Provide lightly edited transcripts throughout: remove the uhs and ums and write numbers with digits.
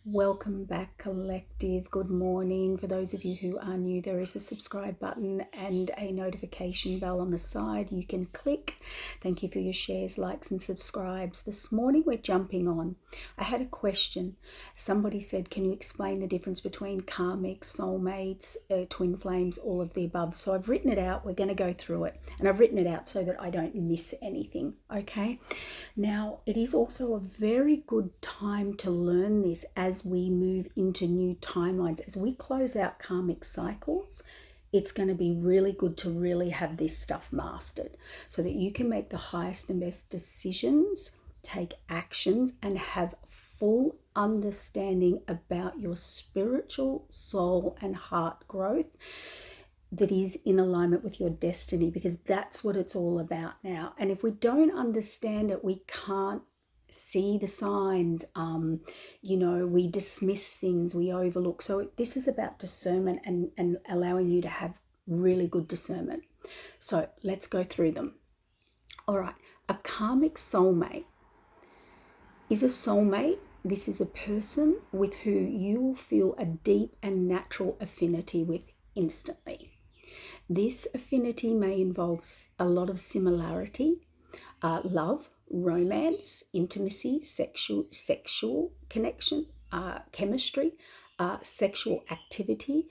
Welcome back, collective. Good morning. For those of you who are new, there is a subscribe button and a notification bell on the side you can click. Thank you for your shares, likes and subscribes. This morning we're jumping on. I had a question. Somebody said, can you explain the difference between karmics, soulmates, twin flames, all of the above? So I've written it out. We're going to go through it. And I've written it out so that I don't miss anything. Okay. Now, it is also a very good time to learn this as we move into new timelines. As we close out karmic cycles, it's going to be really good to really have this stuff mastered so that you can make the highest and best decisions, take actions, and have full understanding about your spiritual soul and heart growth that is in alignment with your destiny, because that's what it's all about now. And if we don't understand it, we can't see the signs. We dismiss things, we overlook. So this is about discernment and allowing you to have really good discernment. So let's go through them. All right, a karmic soulmate is a soulmate. This is a person with who you will feel a deep and natural affinity with instantly. This affinity may involve a lot of similarity, love, romance, intimacy, sexual connection, chemistry, sexual activity,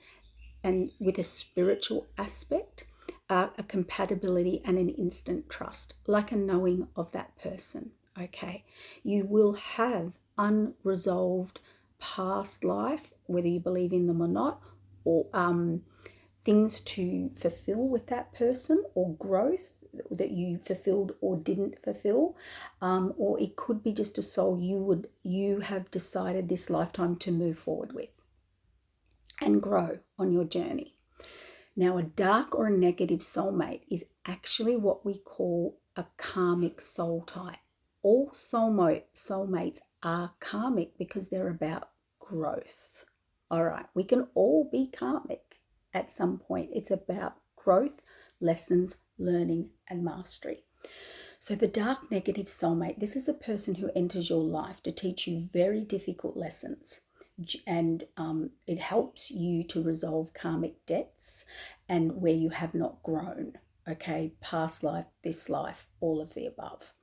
and with a spiritual aspect, a compatibility and an instant trust, like a knowing of that person. Okay, you will have unresolved past life, whether you believe in them or not, or things to fulfill with that person, or growth that you fulfilled or didn't fulfill, or it could be just a soul you have decided this lifetime to move forward with and grow on your journey. Now, a dark or a negative soulmate is actually what we call a karmic soul type. All soulmates are karmic because they're about growth. All right, we can all be karmic at some point. It's about growth, lessons, learning, and mastery. So the dark negative soulmate, this is a person who enters your life to teach you very difficult lessons. And it helps you to resolve karmic debts and where you have not grown. Okay, past life, this life, all of the above.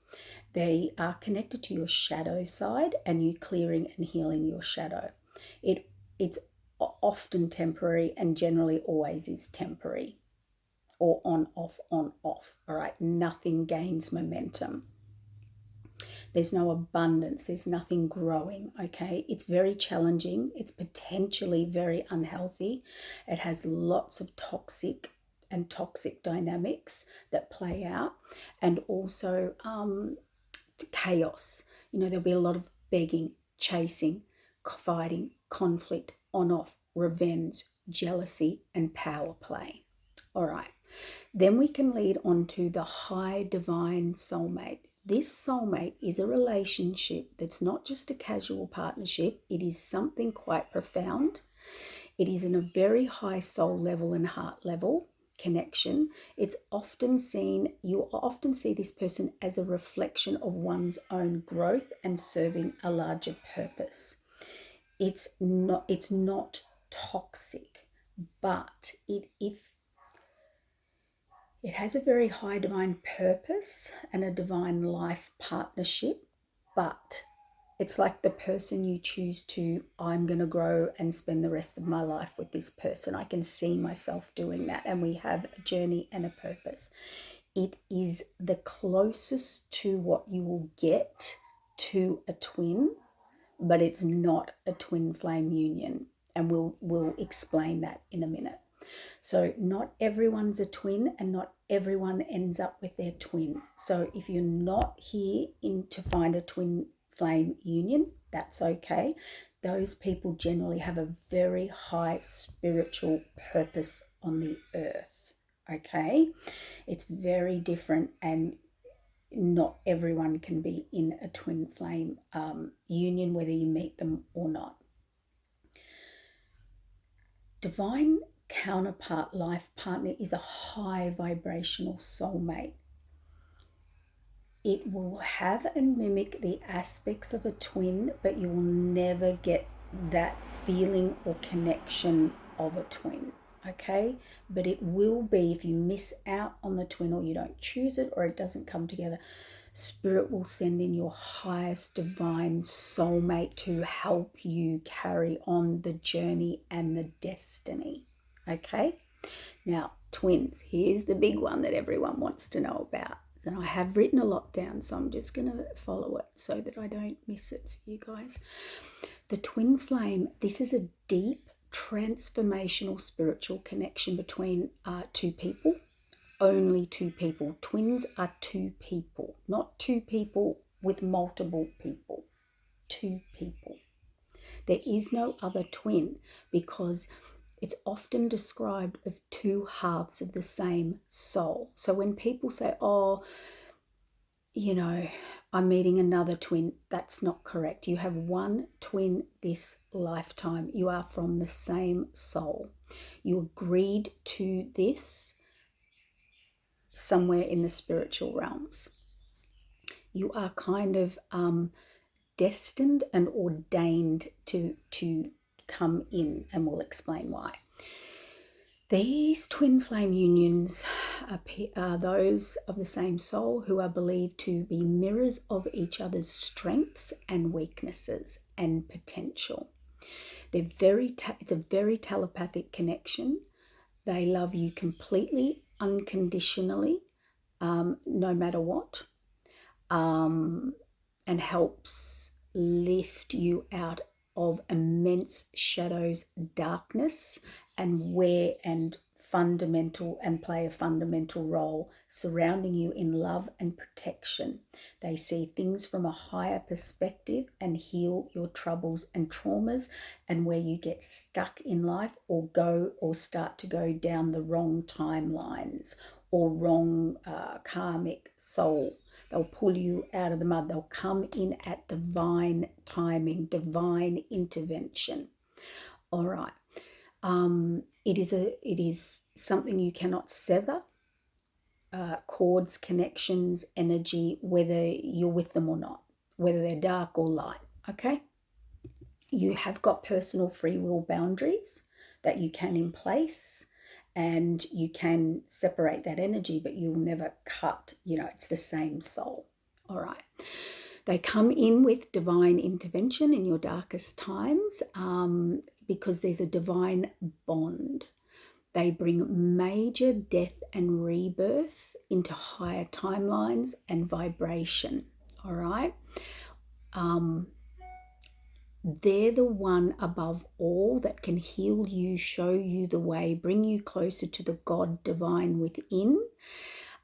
They are connected to your shadow side and you clearing and healing your shadow. It's often temporary and generally always is temporary, or on, off, all right? Nothing gains momentum. There's no abundance. There's nothing growing, okay? It's very challenging. It's potentially very unhealthy. It has lots of toxic dynamics that play out, and also chaos. There'll be a lot of begging, chasing, fighting, conflict, on-off, revenge, jealousy, and power play. All right. Then we can lead on to the high divine soulmate. This soulmate is a relationship that's not just a casual partnership. It is something quite profound. It is in a very high soul level and heart level connection. You'll often see this person as a reflection of one's own growth and serving a larger purpose. It's not toxic, but it has a very high divine purpose and a divine life partnership, but it's like the person you choose to, I'm going to grow and spend the rest of my life with this person. I can see myself doing that, and we have a journey and a purpose. It is the closest to what you will get to a twin, but it's not a twin flame union, and we'll explain that in a minute. So not everyone's a twin, and not everyone ends up with their twin. So if you're not here to find a twin flame union, that's okay. Those people generally have a very high spiritual purpose on the earth, okay? It's very different, and not everyone can be in a twin flame union, whether you meet them or not. Divine counterpart life partner is a high vibrational soulmate. It will have and mimic the aspects of a twin, but you will never get that feeling or connection of a twin, okay? But it will be, if you miss out on the twin or you don't choose it or it doesn't come together, Spirit will send in your highest divine soulmate to help you carry on the journey and the destiny, okay? Now, twins, here's the big one that everyone wants to know about. And I have written a lot down, so I'm just going to follow it so that I don't miss it for you guys. The twin flame, this is a deep transformational spiritual connection between two people, only two people. Twins are two people, not two people with multiple people, two people. There is no other twin because it's often described of two halves of the same soul. So when people say, oh, you know, I'm meeting another twin, that's not correct. You have one twin this lifetime. You are from the same soul. You agreed to this somewhere in the spiritual realms. You are kind of destined and ordained to come in, and we'll explain why. These twin flame unions are those of the same soul who are believed to be mirrors of each other's strengths and weaknesses and potential. It's a very telepathic connection. They love you completely, unconditionally, no matter what, and helps lift you out of immense shadows, darkness, and play a fundamental role surrounding you in love and protection. They see things from a higher perspective and heal your troubles and traumas, and where you get stuck in life or start to go down the wrong timelines or wrong karmic soul. They'll pull you out of the mud. They'll come in at divine timing, divine intervention. All right. It is something you cannot sever. Cords, connections, energy, whether you're with them or not, whether they're dark or light. Okay. You have got personal free will boundaries that you can in place, and you can separate that energy, but you'll never cut. It's the same soul. All right. They come in with divine intervention in your darkest times because there's a divine bond. They bring major death and rebirth into higher timelines and vibration. All right. They're the one above all that can heal you, show you the way, bring you closer to the God divine within,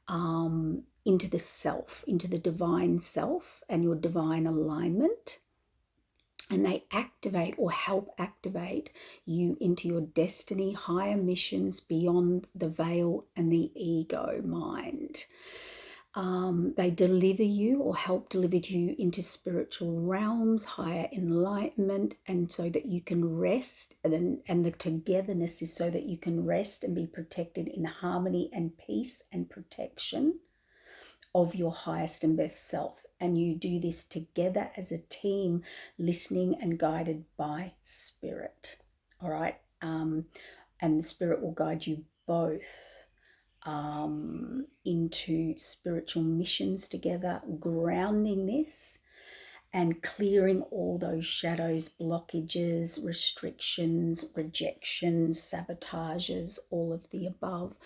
into the self, into the divine self and your divine alignment. And they activate or help activate you into your destiny, higher missions beyond the veil and the ego mind. They deliver you or help deliver you into spiritual realms, higher enlightenment, and so that you can rest. And the togetherness is so that you can rest and be protected in harmony and peace and protection of your highest and best self. And you do this together as a team, listening and guided by Spirit. All right. And the Spirit will guide you both into spiritual missions together, grounding this and clearing all those shadows, blockages, restrictions, rejections, sabotages, all of the above,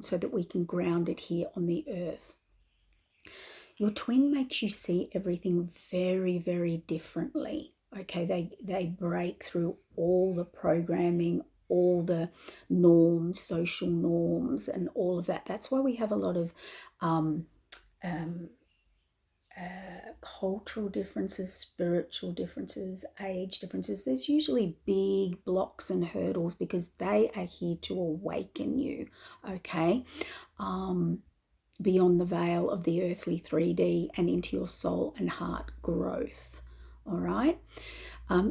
so that we can ground it here on the earth. Your twin makes you see everything very, very differently. Okay, they break through all the programming, all the norms, social norms, and all of that. That's why we have a lot of cultural differences, spiritual differences, age differences. There's usually big blocks and hurdles because they are here to awaken you, okay? Beyond the veil of the earthly 3D and into your soul and heart growth, all right?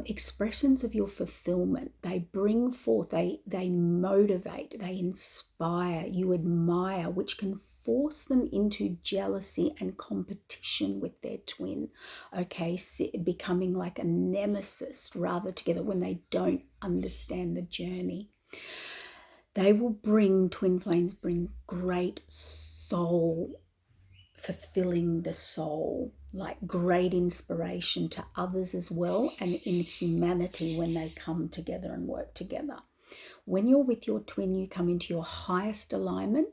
Expressions of your fulfillment, they bring forth, they motivate, they inspire, you admire, which can force them into jealousy and competition with their twin, okay, becoming like a nemesis rather together when they don't understand the journey. They will twin flames bring great soul, fulfilling the soul, like great inspiration to others as well, and in humanity when they come together and work together. When you're with your twin, you come into your highest alignment.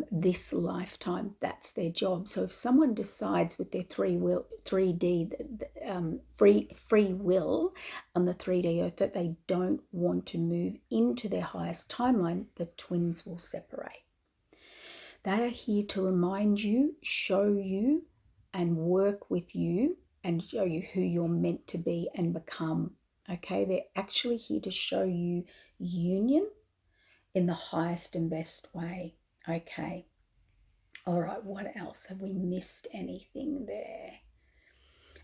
This lifetime, that's their job. So if someone decides with their free will on the 3D earth that they don't want to move into their highest timeline, the twins will separate. They are here to remind you, show you, and work with you and show you who you're meant to be and become. Okay, they're actually here to show you union in the highest and best way. Okay. All right, what else? Have we missed anything there?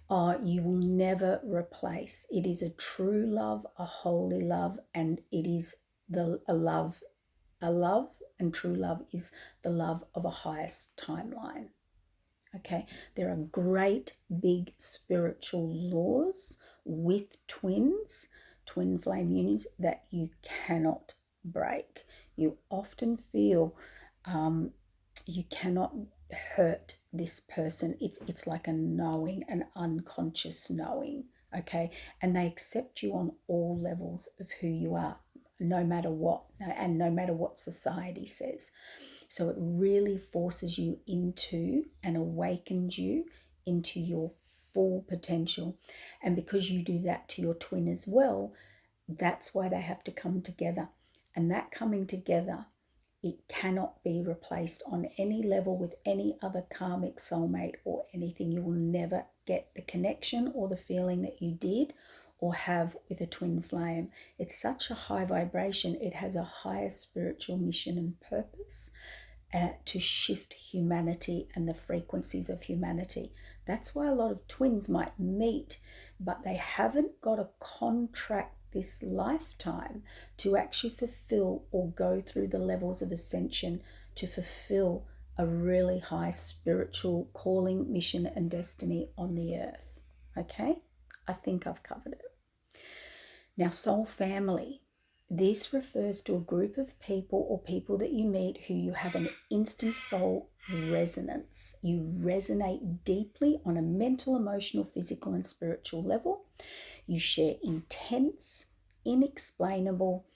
Oh, you will never replace. It is a true love, a holy love, and it is a love, and true love is the love of a highest timeline. Okay, there are great big spiritual laws with twins, twin flame unions, that you cannot break. You often feel you cannot hurt this person. It's like a knowing, an unconscious knowing, okay? And they accept you on all levels of who you are, no matter what, and no matter what society says. So it really forces you into and awakens you into your full potential. And because you do that to your twin as well, that's why they have to come together. And that coming together, it cannot be replaced on any level with any other karmic soulmate or anything. You will never get the connection or the feeling that you did or have with a twin flame. It's such a high vibration. It has a higher spiritual mission and purpose to shift humanity and the frequencies of humanity. That's why a lot of twins might meet, but they haven't got a contract this lifetime to actually fulfill or go through the levels of ascension to fulfill a really high spiritual calling, mission, and destiny on the earth. Okay, I think I've covered it. Now, soul family. This refers to a group of people or people that you meet who you have an instant soul resonance. You resonate deeply on a mental, emotional, physical, and spiritual level. You share intense, inexplainable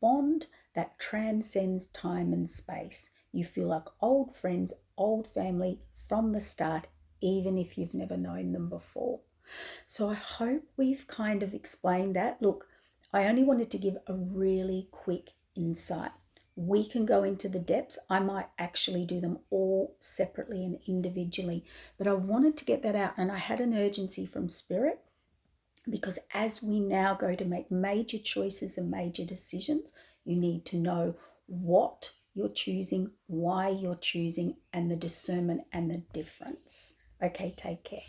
bond that transcends time and space. You feel like old friends, old family from the start, even if you've never known them before. So I hope we've kind of explained that. Look, I only wanted to give a really quick insight. We can go into the depths. I might actually do them all separately and individually, but I wanted to get that out, and I had an urgency from Spirit, because as we now go to make major choices and major decisions, you need to know what you're choosing, why you're choosing, and the discernment and the difference. Okay, take care.